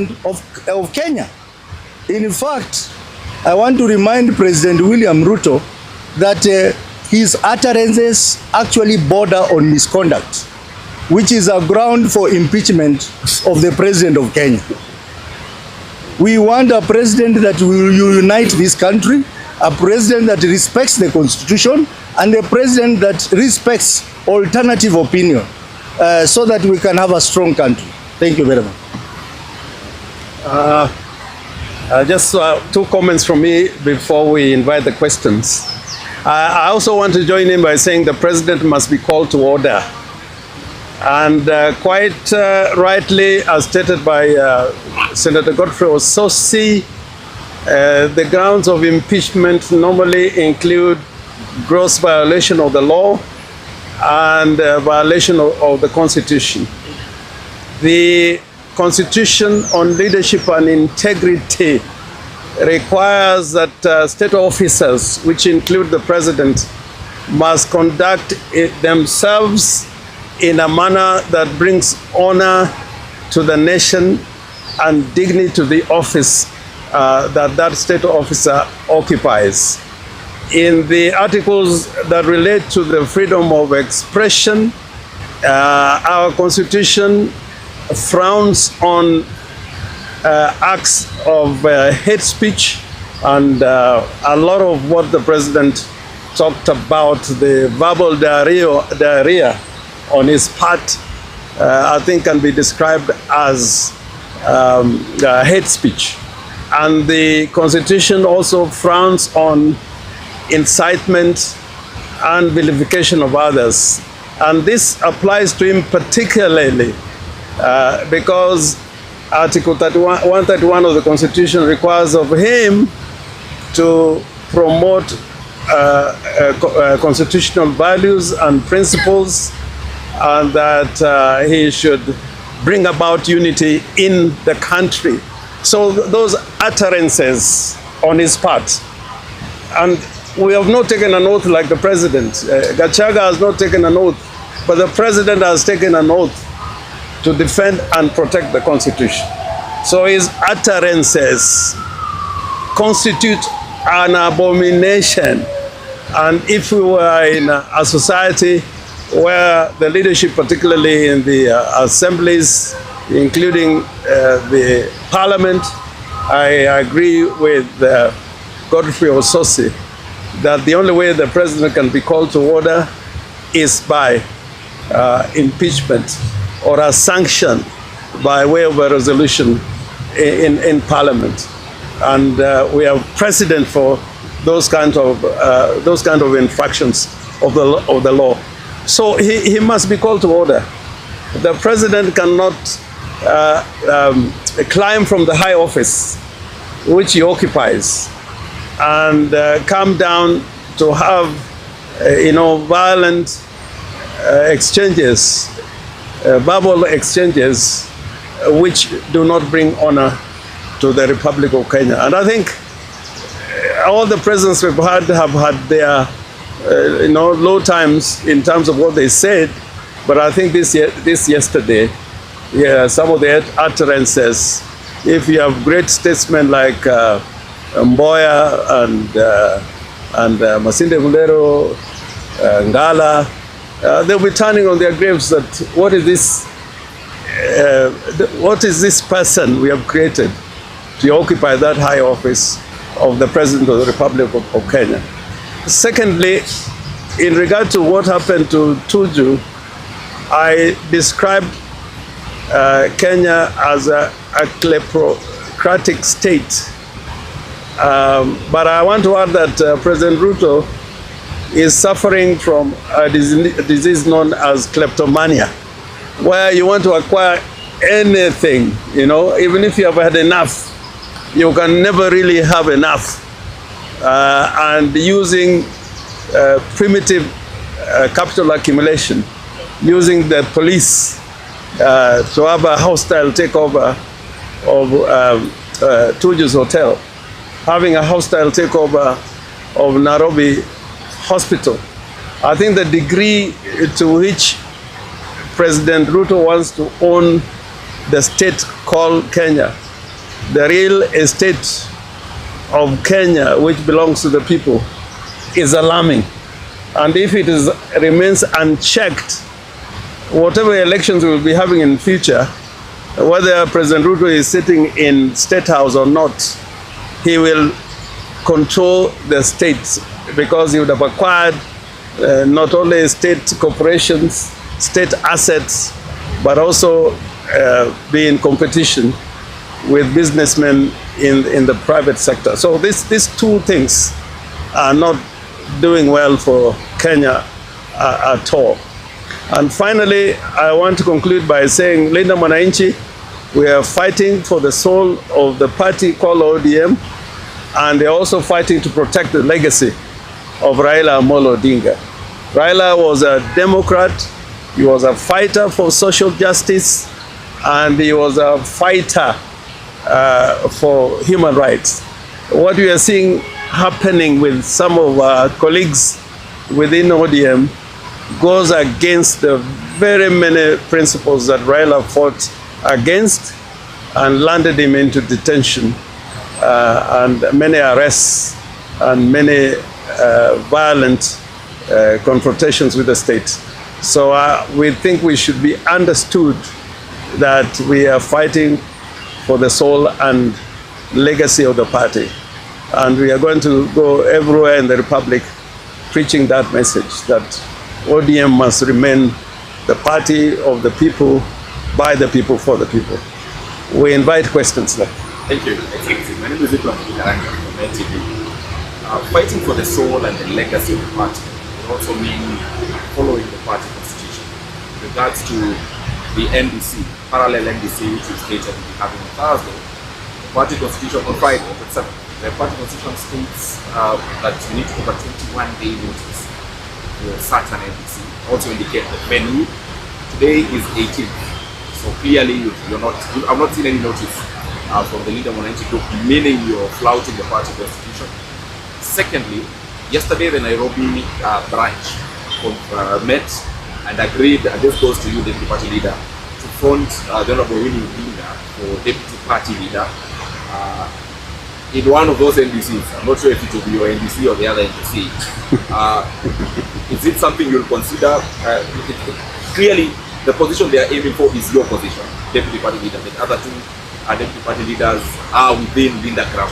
of Kenya. In fact, I want to remind President William Ruto that his utterances actually border on misconduct, which is a ground for impeachment of the President of Kenya. We want a president that will unite this country, a president that respects the Constitution, and a president that respects alternative opinion, so that we can have a strong country. Thank you very much. Just two comments from me before we invite the questions. I also want to join in by saying the president must be called to order. And quite rightly, as stated by Senator Godfrey Ossosi, the grounds of impeachment normally include gross violation of the law and violation of the Constitution. The Constitution on leadership and integrity requires that state officers, which include the president, must conduct themselves in a manner that brings honor to the nation and dignity to the office that state officer occupies. In the articles that relate to the freedom of expression, our Constitution frowns on acts of hate speech, and a lot of what the president talked about, the verbal diarrhea on his part, I think can be described as hate speech. And the Constitution also frowns on incitement and vilification of others. And this applies to him particularly because Article 131 of the Constitution requires of him to promote constitutional values and principles, and that he should bring about unity in the country. So those utterances on his part, and we have not taken an oath like the president. Gachaga has not taken an oath, but the president has taken an oath to defend and protect the Constitution. So his utterances constitute an abomination. And if we were in a society where the leadership, particularly in the assemblies, including the parliament, I agree with Godfrey Ossosi that the only way the president can be called to order is by impeachment or a sanction by way of a resolution in Parliament. And we have precedent for those kind of infractions of the law. So he must be called to order. The president cannot climb from the high office which he occupies and come down to have violent exchanges, verbal exchanges, which do not bring honor to the Republic of Kenya. And I think all the presidents we've had have had their low times in terms of what they said, but I think this yesterday, some of the utterances, if you have great statesmen like Mboya and Masinde Mulero, Ngala, they'll be turning on their graves that what is this person we have created to occupy that high office of the President of the Republic of Kenya. Secondly, in regard to what happened to Tuju, I described Kenya as a kleptocratic state. But I want to add that President Ruto is suffering from a disease known as kleptomania, where you want to acquire anything, even if you have had enough, you can never really have enough. And using primitive capital accumulation, using the police to have a hostile takeover of Tuju's hotel, having a hostile takeover of Nairobi Hospital. I think the degree to which President Ruto wants to own the state called Kenya the real estate of Kenya, which belongs to the people, is alarming. And if it remains unchecked, whatever elections we will be having in future, whether President Ruto is sitting in State House or not, he will control the states, because he would have acquired not only state corporations, state assets, but also be in competition with businessmen in the private sector. So these two things are not doing well for Kenya at all. And finally, I want to conclude by saying, Linda Mwananchi, we are fighting for the soul of the party called ODM, and they're also fighting to protect the legacy of Raila Amolo Odinga. Raila was a Democrat, he was a fighter for social justice, and he was a fighter for human rights. What we are seeing happening with some of our colleagues within ODM goes against the very many principles that Raila fought against and landed him into detention and many arrests and many violent confrontations with the state. So we think we should be understood that we are fighting for the soul and legacy of the party. And we are going to go everywhere in the Republic preaching that message, that ODM must remain the party of the people, by the people, for the people. We invite questions now. Thank you. My name is Mwananchi Team. Fighting for the soul and the legacy of the party would also mean following the party constitution. With regards to the NDC, parallel NDC, which is stated to be having on Thursday, the party constitution on Friday, the party constitution states that you need to give a 21-day notice to start an NDC. Also indicate the venue. Today is 18th, so clearly I've not seen any notice from the leader Mwananchi Group, meaning you're flouting the party constitution. Secondly, yesterday the Nairobi branch met and agreed, and this goes to you, deputy party leader, to front the Honorable Winnie Odinga for deputy party leader in one of those NDCs. I'm not sure if it will be your NDC or the other NDC. Is it something you'll consider? Clearly, the position they are aiming for is your position, deputy party leader. The other two deputy party leaders are within Linda Crown.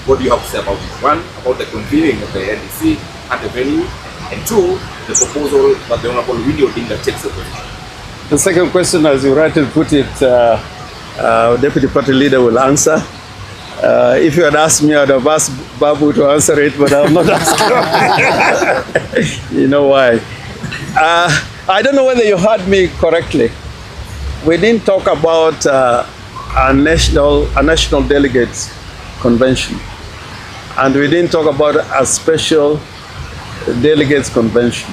What do you have to say about it? One, about the convening of the NDC at the venue, and two, the proposal that the Honorable Winnie Odinga takes the position. The second question, as you rightly put it, Deputy Party Leader will answer. If you had asked me, I'd have asked Babu to answer it, but I'm not asking. You know why? I don't know whether you heard me correctly. We didn't talk about a national delegates convention, and we didn't talk about a special delegates convention.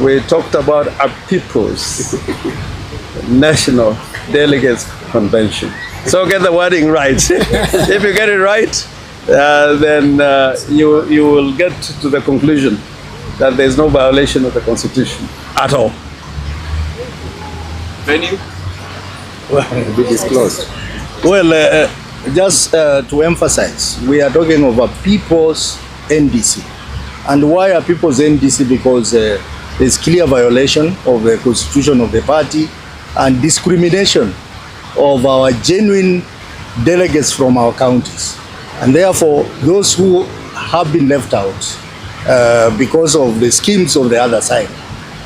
We talked about a people's national delegates convention. So get the wording right. If you get it right, then you will get to the conclusion that there is no violation of the Constitution at all. Venue? Well, be disclosed. Well, just to emphasize, we are talking of a people's NDC. And why a people's NDC? Because there's clear violation of the constitution of the party and discrimination of our genuine delegates from our counties. And therefore, those who have been left out because of the schemes of the other side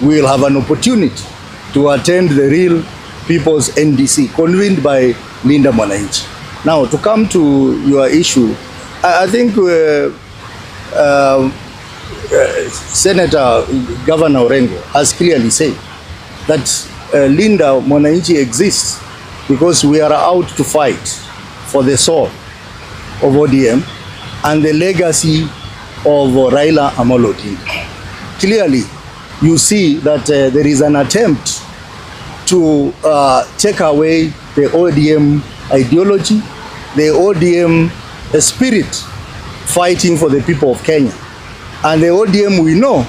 will have an opportunity to attend the real people's NDC convened by Linda Mwananchi. Now, to come to your issue, I think Senator Governor Orengo has clearly said that Linda Mwananchi exists because we are out to fight for the soul of ODM and the legacy of Raila Amolo Odinga. Clearly, you see that there is an attempt to take away the ODM ideology, the ODM spirit fighting for the people of Kenya. And the ODM we know,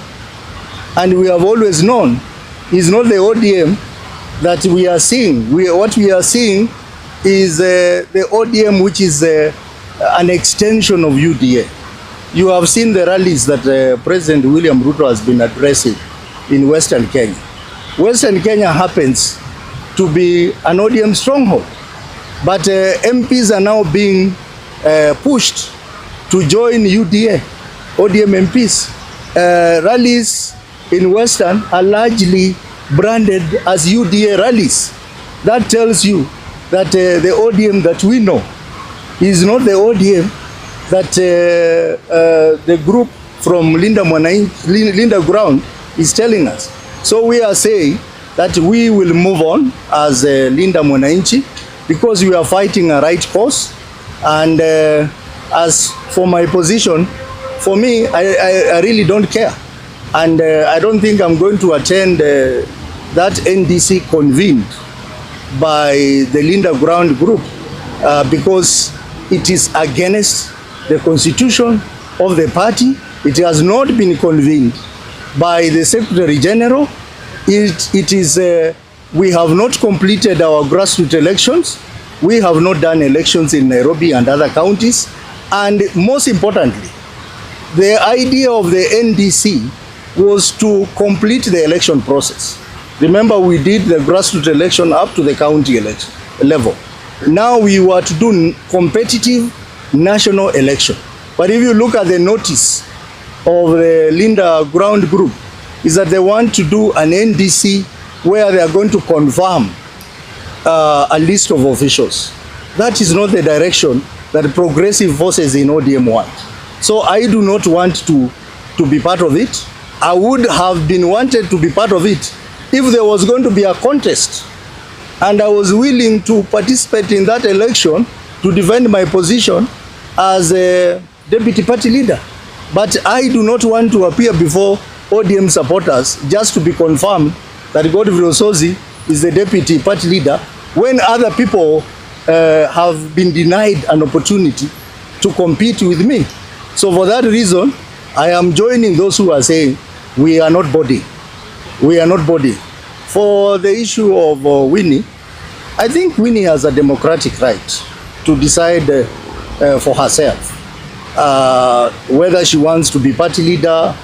and we have always known, is not the ODM that we are seeing. What we are seeing is the ODM, which is an extension of UDA. You have seen the rallies that President William Ruto has been addressing in Western Kenya. Western Kenya happens to be an ODM stronghold, but MPs are now being pushed to join UDA, ODM MPs. Rallies in Western are largely branded as UDA rallies. That tells you that the ODM that we know is not the ODM that the group from Linda Ground is telling us. So we are saying that we will move on as Linda Mwananchi because we are fighting a right cause. And as for my position, for me, I really don't care. And I don't think I'm going to attend that NDC convened by the Linda Ground group because it is against the constitution of the party. It has not been convened by the Secretary General. It is we have not completed our grassroots elections. We have not done elections in Nairobi and other counties. And most importantly, the idea of the NDC was to complete the election process. Remember, we did the grassroots election up to the county election level. Now we were to do competitive national election. But if you look at the notice of the Linda Ground group, is that they want to do an NDC where they are going to confirm a list of officials. That is not the direction that progressive forces in ODM want. So I do not want to be part of it. I would have been wanted to be part of it if there was going to be a contest and I was willing to participate in that election to defend my position as a deputy party leader. But I do not want to appear before ODM supporters just to be confirmed that Godfrey Osozi is the deputy party leader when other people have been denied an opportunity to compete with me. So for that reason, I am joining those who are saying we are not body. We are not body. For the issue of Winnie, I think Winnie has a democratic right to decide for herself whether she wants to be party leader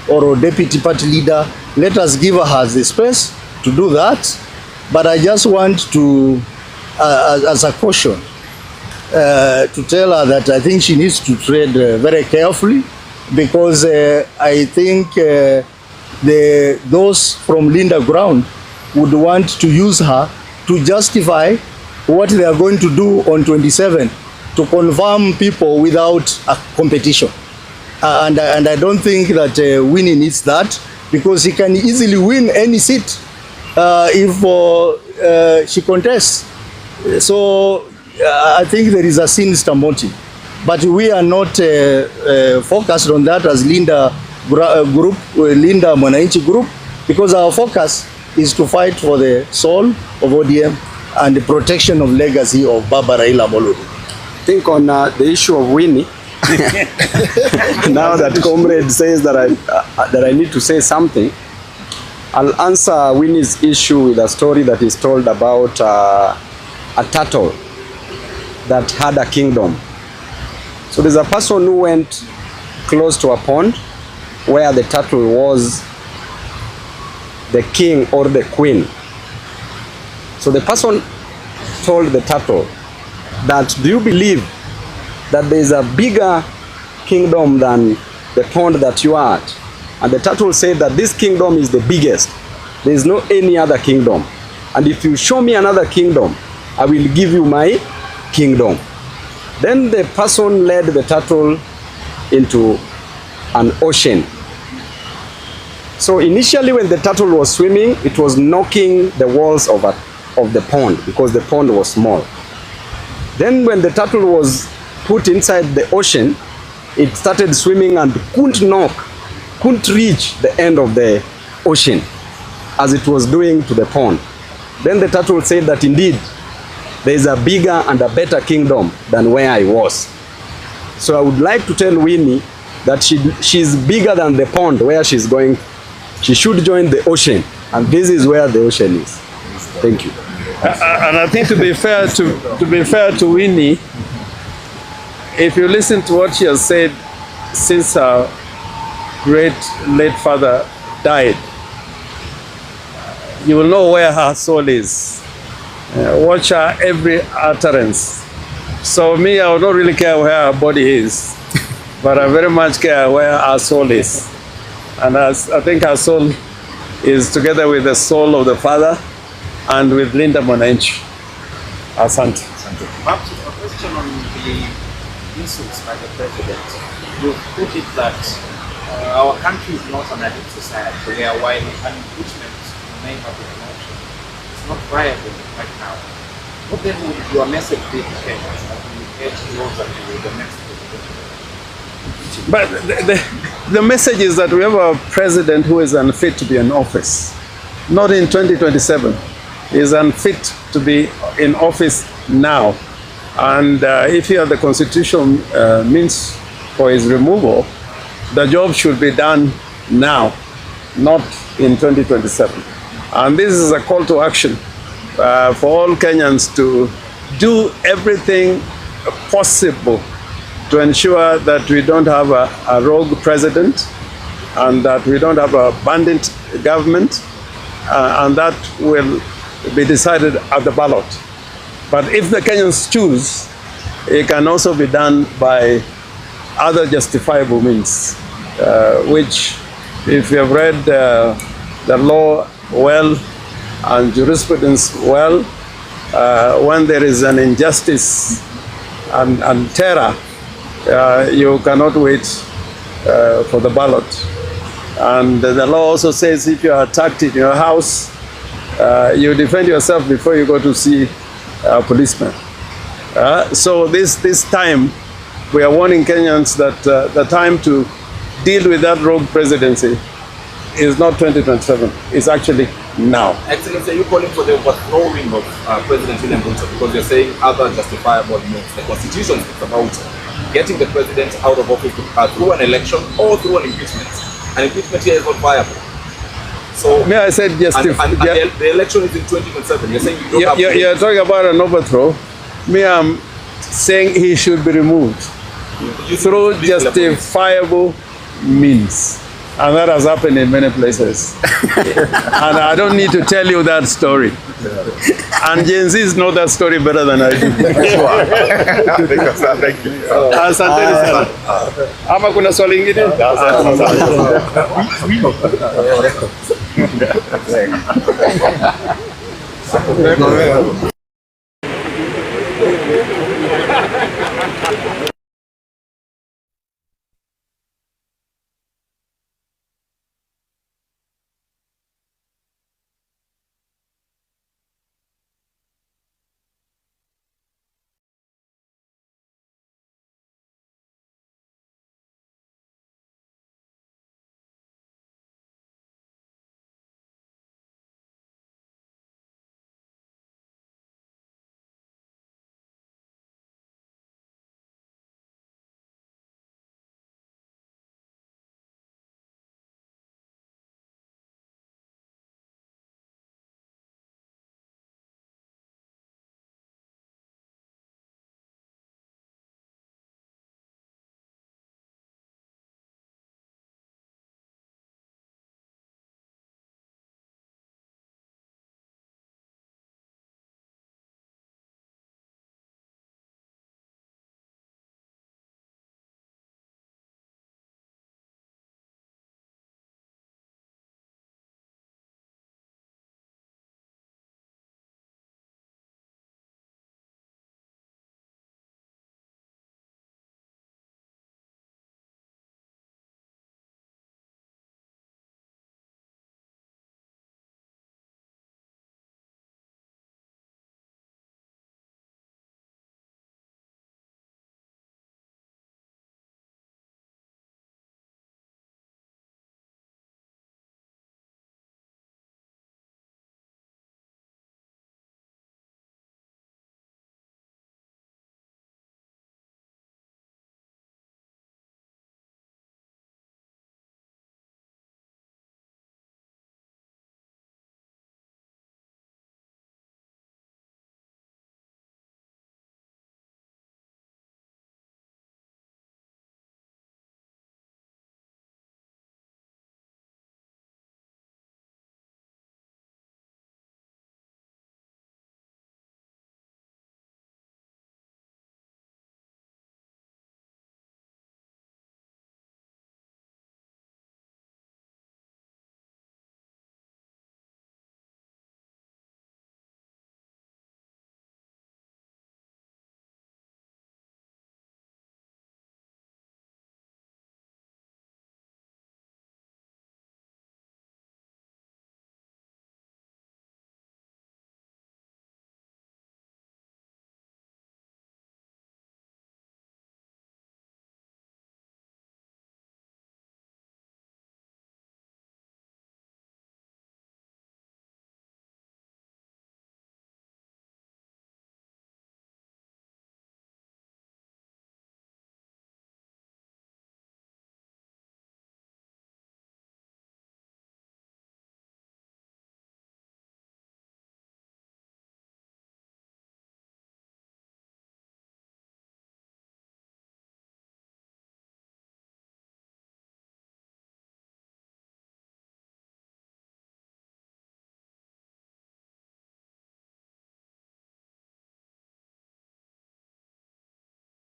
or a deputy party leader. Let us give her the space to do that. But I just want to, as a caution, to tell her that I think she needs to tread very carefully because I think those from Linda Ground would want to use her to justify what they are going to do on 27 to confirm people without a competition. And I don't think that Winnie needs that because he can easily win any seat if she contests. So I think there is a sinister motive. But we are not focused on that as Linda group, Linda Mwananchi group, because our focus is to fight for the soul of ODM and the protection of legacy of Baba Raila Amolo Odinga. I think on the issue of Winnie, now that comrade says that I need to say something, I'll answer Winnie's issue with a story that is told about a turtle that had a kingdom. So there's a person who went close to a pond where the turtle was the king or the queen. So the person told the turtle that, do you believe that there is a bigger kingdom than the pond that you are at? And the turtle said that this kingdom is the biggest. There is no any other kingdom. And if you show me another kingdom, I will give you my kingdom. Then the person led the turtle into an ocean. So initially when the turtle was swimming, it was knocking the walls of the pond because the pond was small. Then when the turtle was put inside the ocean, it started swimming and couldn't reach the end of the ocean as it was doing to the pond. Then the turtle said that indeed there is a bigger and a better kingdom than where I was. So I would like to tell Winnie that she's bigger than the pond where she's going. She should join the ocean, and this is where the ocean is. Thank you. And I think to be fair to Winnie, if you listen to what she has said since her great late father died, you will know where her soul is. Watch her every utterance. So me, I don't really care where her body is, but I very much care where her soul is. And I think her soul is together with the soul of the father and with Linda Mwananchi. Asante. Perhaps a question on the insults by the president. You put it that our country is not an elite society, where while an impeachment may have been an option, it's not viable right now. What then would your message be to Kenyans as we get closer to the next president? But the message is that we have a president who is unfit to be in office. Not in 2027. He is unfit to be in office now. And if he has the constitutional means for his removal, the job should be done now, not in 2027. And this is a call to action for all Kenyans to do everything possible to ensure that we don't have a rogue president and that we don't have a bandit government, and that will be decided at the ballot. But if the Kenyans choose, it can also be done by other justifiable means, which, if you have read the law well and jurisprudence well, when there is an injustice and terror, you cannot wait for the ballot. And the law also says if you are attacked in your house, you defend yourself before you go to see a policeman. So this time, we are warning Kenyans that the time to deal with that rogue presidency is not 2027, it's actually now. Excellency, are you calling for the overthrowing of President William Ruto because you're saying other justifiable means? The Constitution is about getting the president out of office through an election or through an impeachment. An impeachment here is not viable. So, I said the election is in 2027. You're saying you don't have you're talking about an overthrow. I'm saying he should be removed through justifiable means. And that has happened in many places. And I don't need to tell you that story. And Gen Zs know that story better than I do. Thank you. Asanteni sana. Ama kuna swali ingine?